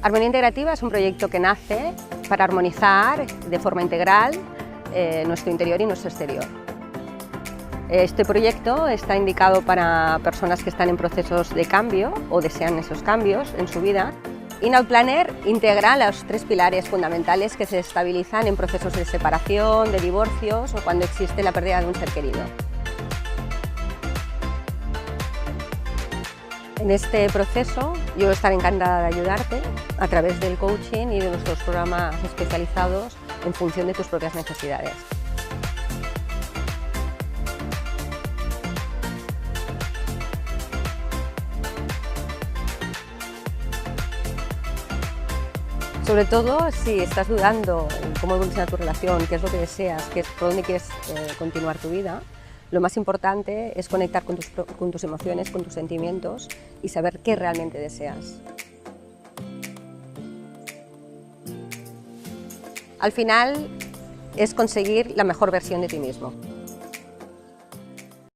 Armonía Integrativa es un proyecto que nace para armonizar de forma integral nuestro interior y nuestro exterior. Este proyecto está indicado para personas que están en procesos de cambio o desean esos cambios en su vida. InOutPlanner integra los 3 pilares fundamentales que se estabilizan en procesos de separación, de divorcios o cuando existe la pérdida de un ser querido. En este proceso yo estaré encantada de ayudarte a través del coaching y de nuestros programas especializados en función de tus propias necesidades. Sobre todo si estás dudando en cómo evoluciona tu relación, qué es lo que deseas, por dónde quieres continuar tu vida, lo más importante es conectar con tus emociones, con tus sentimientos y saber qué realmente deseas. Al final es conseguir la mejor versión de ti mismo.